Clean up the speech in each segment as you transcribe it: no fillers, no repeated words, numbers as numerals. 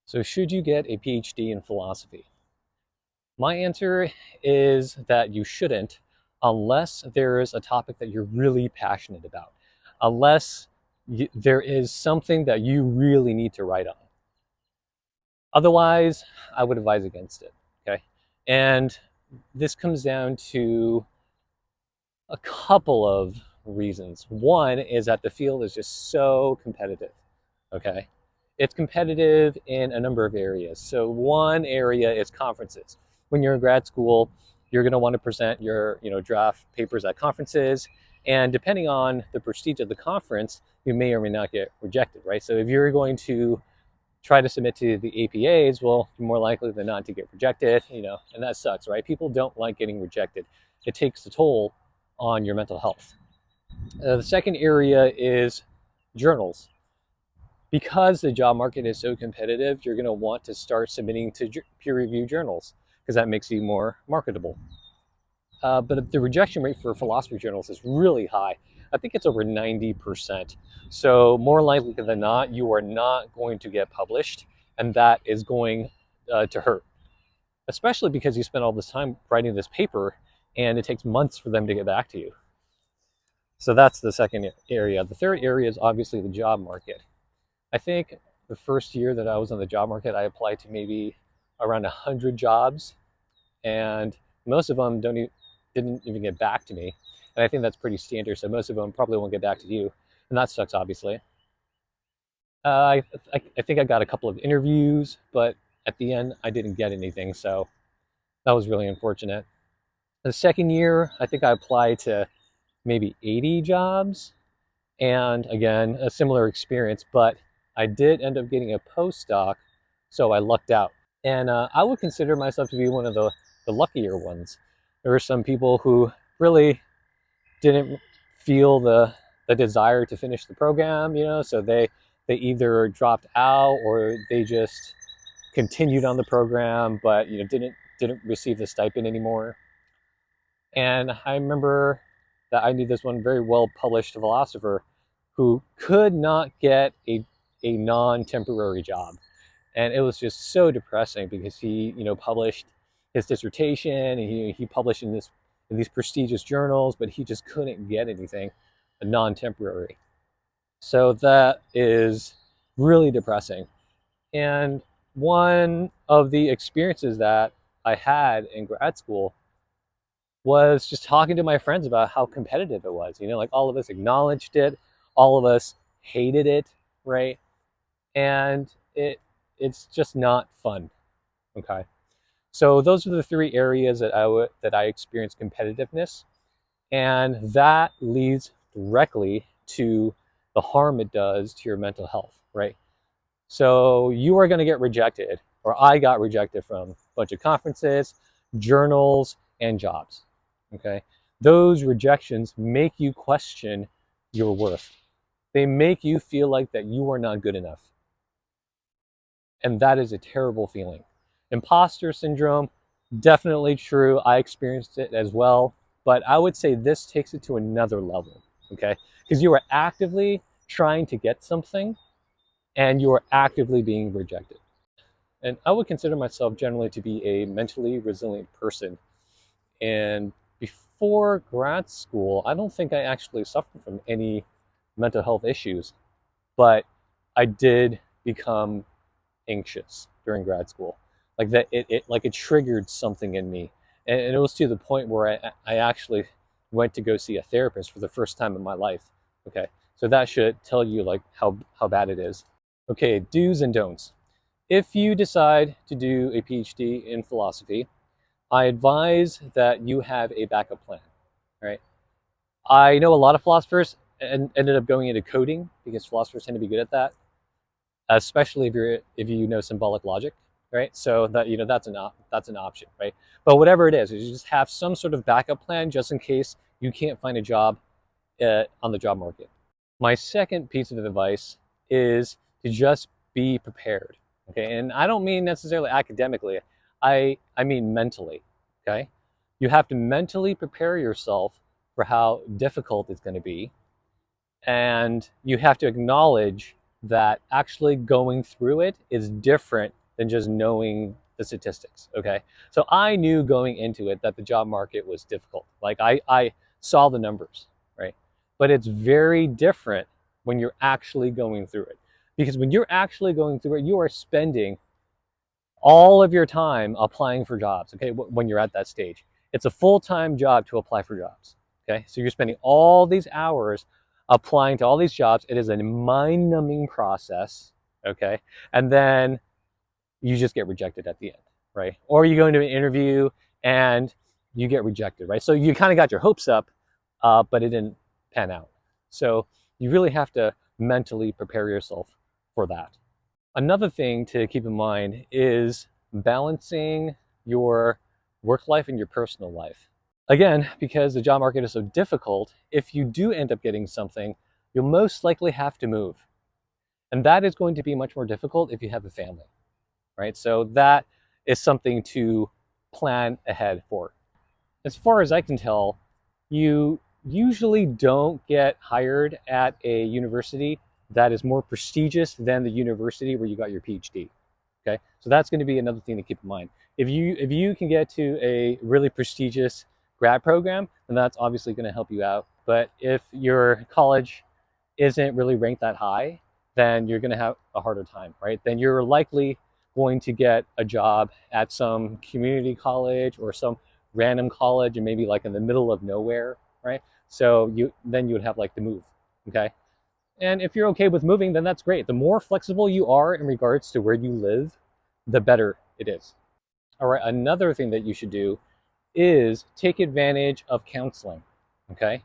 So should you get a PhD in philosophy? My answer is that you shouldn't unless there is a topic that you're really passionate about, unless there is something that you really need to write on. Otherwise, I would advise against it, okay? And this comes down to a couple of reasons. One is that the field is just so competitive, okay? It's competitive in a number of areas. So one area is conferences. When you're in grad school, you're going to want to present your, draft papers at conferences, and depending on the prestige of the conference, you may or may not get rejected, right? So if you're going to try to submit to the APAs, well, you're more likely than not to get rejected, and that sucks, right? People don't like getting rejected. It takes a toll on your mental health. The second area is journals. Because the job market is so competitive, you're going to want to start submitting to peer-reviewed journals because that makes you more marketable. But the rejection rate for philosophy journals is really high. I think it's over 90%. So more likely than not, you are not going to get published, and that is going to hurt, especially because you spent all this time writing this paper, and it takes months for them to get back to you. So that's the second area. The third area is obviously the job market. I think the first year that I was on the job market, I applied to maybe around 100 jobs, and most of them didn't even get back to me. And I think that's pretty standard, so most of them probably won't get back to you, and that sucks, obviously. I think I got a couple of interviews, but at the end, I didn't get anything, so that was really unfortunate. The second year, I think I applied to maybe 80 jobs, and again, a similar experience, but I did end up getting a postdoc, so I lucked out. And I would consider myself to be one of the luckier ones. There were some people who really didn't feel the desire to finish the program, so they either dropped out or they just continued on the program, but didn't receive the stipend anymore. And I remember that I knew this one very well published philosopher who could not get a non-temporary job. And it was just so depressing because he, published his dissertation and he published in these prestigious journals, but he just couldn't get anything non-temporary. So that is really depressing. And one of the experiences that I had in grad school was just talking to my friends about how competitive it was. Like all of us acknowledged it, all of us hated it, right? And it's just not fun. Okay. So those are the three areas that I experienced competitiveness, and that leads directly to the harm it does to your mental health, right? So you are going to get rejected, or I got rejected from a bunch of conferences, journals, and jobs. Okay. Those rejections make you question your worth. They make you feel like that you are not good enough. And that is a terrible feeling. Imposter syndrome, definitely true. I experienced it as well. But I would say this takes it to another level, okay? Because you are actively trying to get something and you are actively being rejected. And I would consider myself generally to be a mentally resilient person. And before grad school, I don't think I actually suffered from any mental health issues, but I did become anxious during grad school. Like that, it triggered something in me, and it was to the point where I actually went to go see a therapist for the first time in my life. Okay, so that should tell you like how bad it is. Okay, do's and don'ts. If you decide to do a PhD in philosophy, I advise that you have a backup plan. Right? I know a lot of philosophers ended up going into coding because philosophers tend to be good at that, especially if you know symbolic logic, right? So that that's an option, right? But whatever it is, you just have some sort of backup plan just in case you can't find a job on the job market. My second piece of advice is to just be prepared. Okay, and I don't mean necessarily academically. I mean mentally. Okay, you have to mentally prepare yourself for how difficult it's going to be, and you have to acknowledge that actually going through it is different than just knowing the statistics. Okay. So I knew going into it that the job market was difficult. Like I saw the numbers, right? But it's very different when you're actually going through it. Because when you're actually going through it, you are spending all of your time applying for jobs, okay, when you're at that stage. It's a full-time job to apply for jobs, okay? So you're spending all these hours applying to all these jobs. It is a mind-numbing process, okay? And then you just get rejected at the end, right? Or you go into an interview and you get rejected, right? So you kind of got your hopes up, but it didn't pan out. So you really have to mentally prepare yourself for that. Another thing to keep in mind is balancing your work life and your personal life. Again, because the job market is so difficult, if you do end up getting something, you'll most likely have to move. And that is going to be much more difficult if you have a family, right? So that is something to plan ahead for. As far as I can tell, you usually don't get hired at a university that is more prestigious than the university where you got your PhD. Okay, so that's going to be another thing to keep in mind. If you can get to a really prestigious grad program, then that's obviously going to help you out. But if your college isn't really ranked that high, then you're going to have a harder time, right? Then you're likely going to get a job at some community college or some random college and maybe like in the middle of nowhere, right? So you would have like to move, okay? And if you're okay with moving, then that's great. The more flexible you are in regards to where you live, the better it is. All right, another thing that you should do is take advantage of counseling, okay?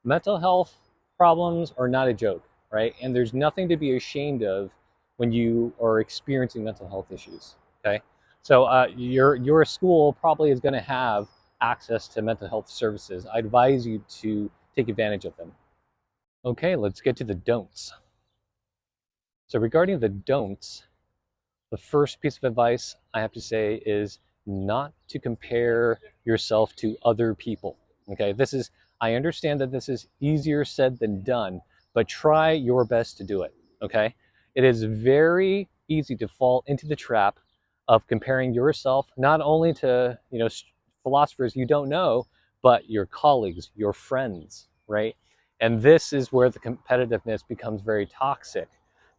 Mental health problems are not a joke, right? And there's nothing to be ashamed of when you are experiencing mental health issues, okay? So your school probably is going to have access to mental health services. I advise you to take advantage of them. Okay, let's get to the don'ts. So regarding the don'ts, the first piece of advice I have to say is not to compare yourself to other people. Okay, I understand that this is easier said than done, but try your best to do it. Okay, it is very easy to fall into the trap of comparing yourself not only to, philosophers you don't know, but your colleagues, your friends, right? And this is where the competitiveness becomes very toxic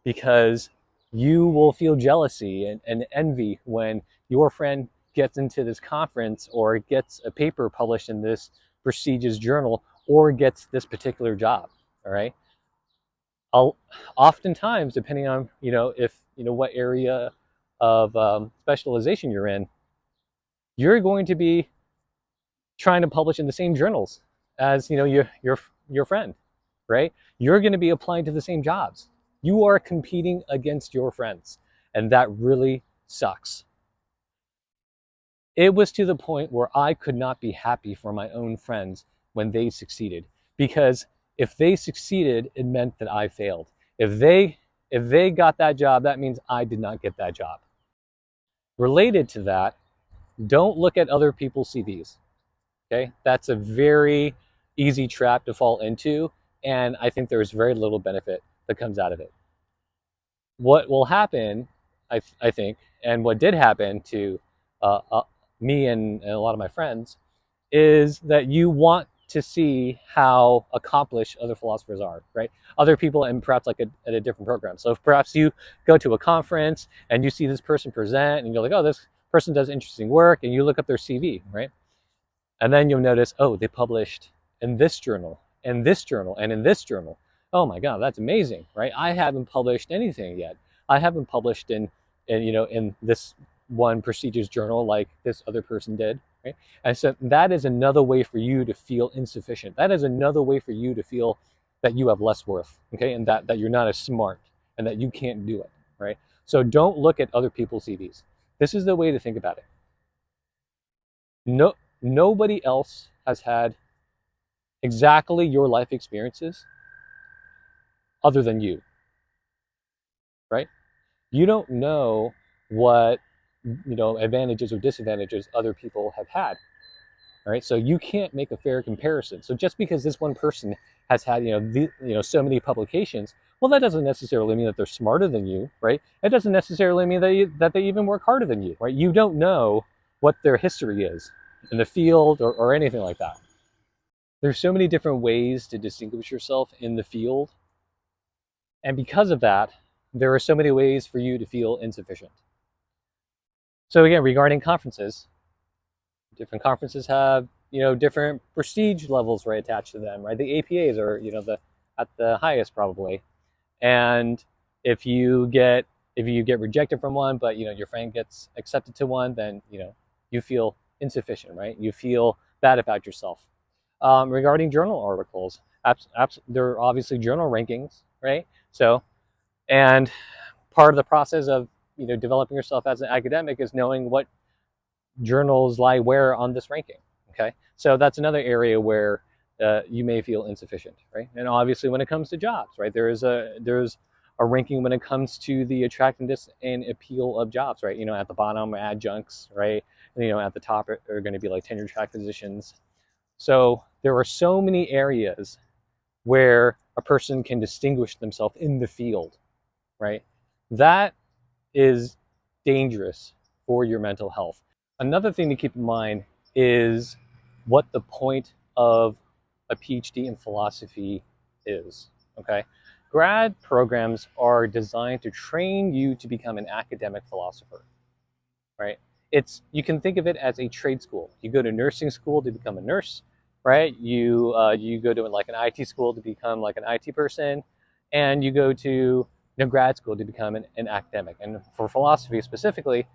because you will feel jealousy and envy when your friend gets into this conference or gets a paper published in this prestigious journal or gets this particular job. All right. I'll, oftentimes, depending on if what area of specialization you're in, you're going to be trying to publish in the same journals as your friend, right? You're going to be applying to the same jobs. You are competing against your friends, and that really sucks. It was to the point where I could not be happy for my own friends when they succeeded, because if they succeeded, it meant that I failed. If they got that job, that means I did not get that job. Related to that, don't look at other people's CVs. Okay, that's a very easy trap to fall into, and I think there's very little benefit that comes out of it. What will happen, I think, and what did happen to me and a lot of my friends, is that you want to see how accomplished other philosophers are, right? Other people, and perhaps like at a different program. So if perhaps you go to a conference and you see this person present, and you're like, oh, this person does interesting work, and you look up their CV, right? And then you'll notice, oh, they published in this journal, and this journal, and in this journal. Oh my God, that's amazing, right? I haven't published anything yet. I haven't published in this one prestigious journal like this other person did, right? And so that is another way for you to feel insufficient. That is another way for you to feel that you have less worth, okay? And that you're not as smart and that you can't do it, right? So don't look at other people's CVs. This is the way to think about it. No, nobody else has had exactly your life experiences other than you, right? You don't know what advantages or disadvantages other people have had. All right, so you can't make a fair comparison. So just because this one person has had so many publications, Well, that doesn't necessarily mean that they're smarter than you, right? It doesn't necessarily mean that they even work harder than you, right? You don't know what their history is in the field or anything like that. There's so many different ways to distinguish yourself in the field. And because of that, there are so many ways for you to feel insufficient. So again, regarding conferences, different conferences have, different prestige levels right attached to them, right? The APAs are, at the highest probably. And if you get rejected from one, but your friend gets accepted to one, then you feel insufficient, right? You feel bad about yourself. Regarding journal articles, there are obviously journal rankings, right? So, and part of the process of developing yourself as an academic is knowing what journals lie where on this ranking. Okay, so that's another area where you may feel insufficient, right? And obviously, when it comes to jobs, right, there's a ranking when it comes to the attractiveness and appeal of jobs, right? At the bottom, adjuncts, right? And, at the top are going to be like tenure track positions. So there are so many areas where a person can distinguish themselves in the field, right? That is dangerous for your mental health. Another thing to keep in mind is what the point of a PhD in philosophy is. Okay, grad programs are designed to train you to become an academic philosopher, right? You can think of it as a trade school. You go to nursing school to become a nurse, right? You go to like an IT school to become like an IT person, and you go to grad school to become an academic. And for philosophy specifically,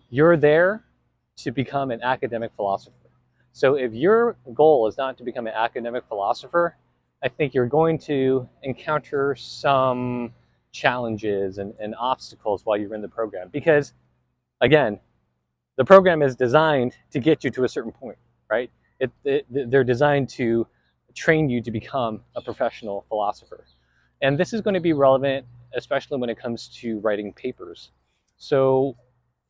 you're there to become an academic philosopher. So if your goal is not to become an academic philosopher, I think you're going to encounter some challenges and obstacles while you're in the program. Because again, the program is designed to get you to a certain point, right? They're designed to train you to become a professional philosopher. And this is going to be relevant, especially when it comes to writing papers. So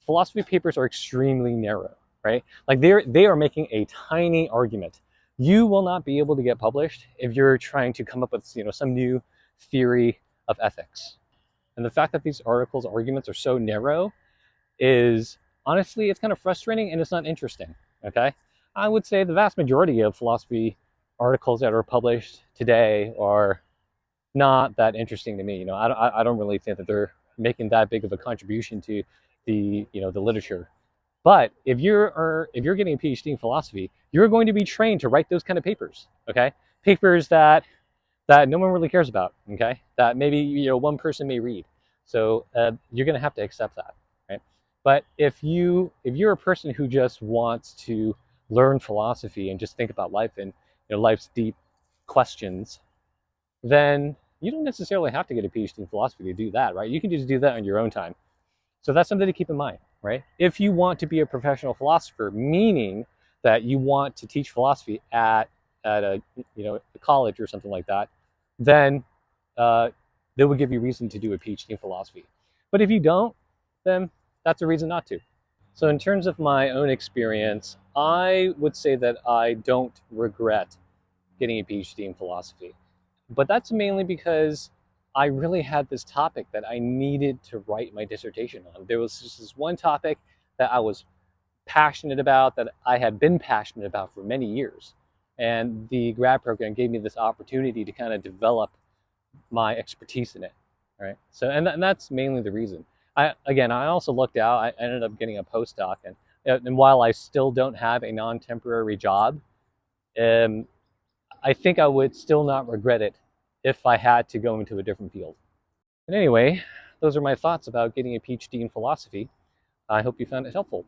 philosophy papers are extremely narrow, right? Like they are making a tiny argument. You will not be able to get published if you're trying to come up with some new theory of ethics. And the fact that these arguments are so narrow is honestly, it's kind of frustrating and it's not interesting. Okay, I would say the vast majority of philosophy articles that are published today are not that interesting to me. I don't really think that they're making that big of a contribution to the literature. But if you're getting a PhD in philosophy, you're going to be trained to write those kind of papers. Okay, papers that no one really cares about. Okay, that maybe one person may read. So you're going to have to accept that, right? But if you're a person who just wants to learn philosophy and just think about life and life's deep questions, then you don't necessarily have to get a PhD in philosophy to do that, right? You can just do that on your own time. So that's something to keep in mind, right? If you want to be a professional philosopher, meaning that you want to teach philosophy at a college or something like that, then they will give you reason to do a PhD in philosophy. But if you don't, then that's a reason not to. So in terms of my own experience, I would say that I don't regret getting a PhD in philosophy. But that's mainly because I really had this topic that I needed to write my dissertation on. There was just this one topic that I was passionate about, that I had been passionate about for many years. And the grad program gave me this opportunity to kind of develop my expertise in it, right? So, and that's mainly the reason. I also looked out. I ended up getting a postdoc, and while I still don't have a non-temporary job, um, I think I would still not regret it if I had to go into a different field. And anyway, those are my thoughts about getting a PhD in philosophy. I hope you found it helpful.